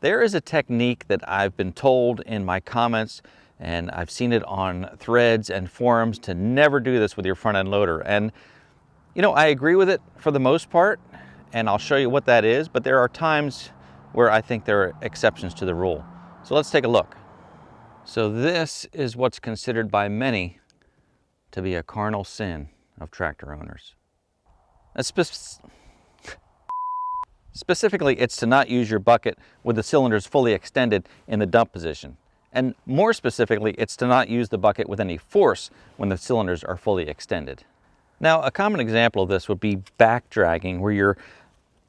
There is a technique that I've been told in my comments, and I've seen it on threads and forums, to never do this with your front end loader. And you know, I agree with it for the most part, and I'll show you what that is, but there are times where I think there are exceptions to the rule. So let's take a look. So this is what's considered by many to be a carnal sin of tractor owners. Specifically, it's to not use your bucket with the cylinders fully extended in the dump position. And more specifically, it's to not use the bucket with any force when the cylinders are fully extended. Now, a common example of this would be back dragging, where your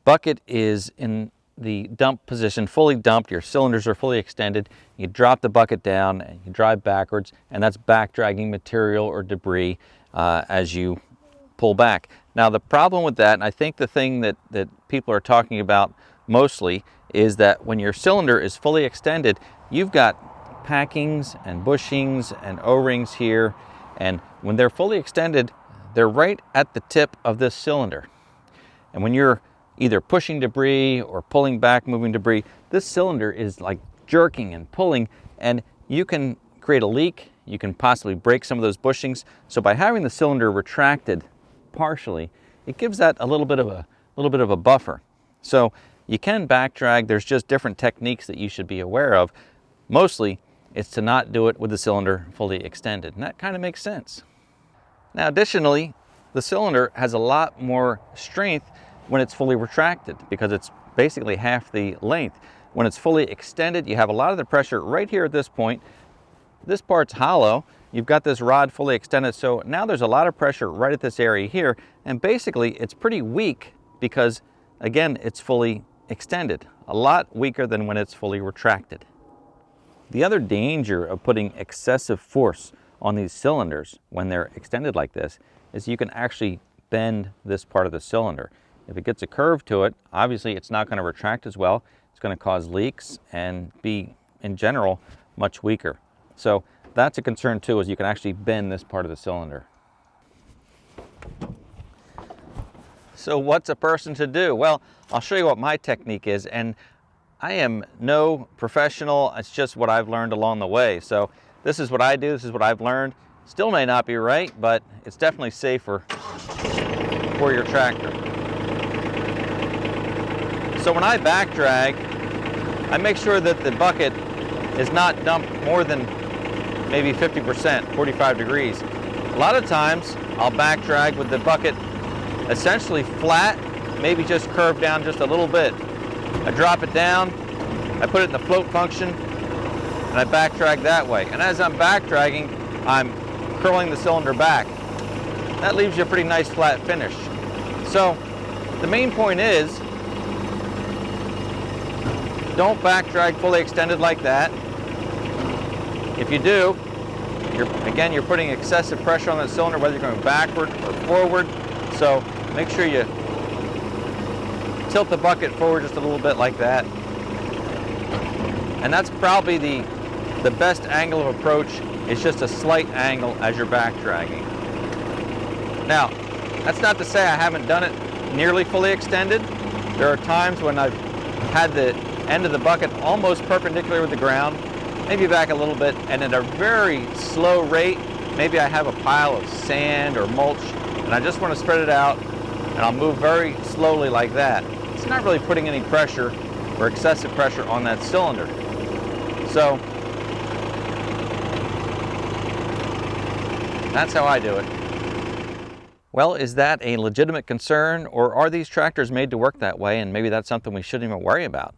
bucket is in the dump position, fully dumped, your cylinders are fully extended, you drop the bucket down and you drive backwards, and that's back dragging material or debris as you pull back. Now, the problem with that, and I think the thing that people are talking about mostly, is that when your cylinder is fully extended, you've got packings and bushings and O-rings here, and when they're fully extended, they're right at the tip of this cylinder. And when you're either pushing debris or pulling back, moving debris, this cylinder is like jerking and pulling, and you can create a leak. You can possibly break some of those bushings. So by having the cylinder retracted partially, it gives that a little bit of a buffer. So you can back drag. There's just different techniques that you should be aware of. Mostly, it's to not do it with the cylinder fully extended, and that kind of makes sense. Now, additionally, the cylinder has a lot more strength when it's fully retracted, because it's basically half the length. When it's fully extended, you have a lot of the pressure right here at this point. This part's hollow. You've got this rod fully extended, so now there's a lot of pressure right at this area here, and basically it's pretty weak because, again, it's fully extended. A lot weaker than when it's fully retracted. The other danger of putting excessive force on these cylinders when they're extended like this is you can actually bend this part of the cylinder. If it gets a curve to it, obviously it's not going to retract as well. It's going to cause leaks and be, in general, much weaker. So that's a concern too, is you can actually bend this part of the cylinder. So what's a person to do? Well, I'll show you what my technique is, and I am no professional. It's just what I've learned along the way. So this is what I do. This is what I've learned. Still may not be right, but it's definitely safer for your tractor. So when I back drag, I make sure that the bucket is not dumped more than maybe 50%, 45 degrees. A lot of times I'll back drag with the bucket essentially flat, maybe just curved down just a little bit. I drop it down, I put it in the float function, and I back drag that way. And as I'm back dragging, I'm curling the cylinder back. That leaves you a pretty nice flat finish. So the main point is, don't back drag fully extended like that. If you do, you're putting excessive pressure on that cylinder, whether you're going backward or forward. So make sure you tilt the bucket forward just a little bit like that. And that's probably the best angle of approach. It's just a slight angle as you're back dragging. Now, that's not to say I haven't done it nearly fully extended. There are times when I've had the end of the bucket almost perpendicular with the ground, maybe back a little bit, and at a very slow rate, maybe I have a pile of sand or mulch, and I just want to spread it out, and I'll move very slowly like that. It's not really putting any pressure or excessive pressure on that cylinder. So that's how I do it. Well, is that a legitimate concern, or are these tractors made to work that way, and maybe that's something we shouldn't even worry about?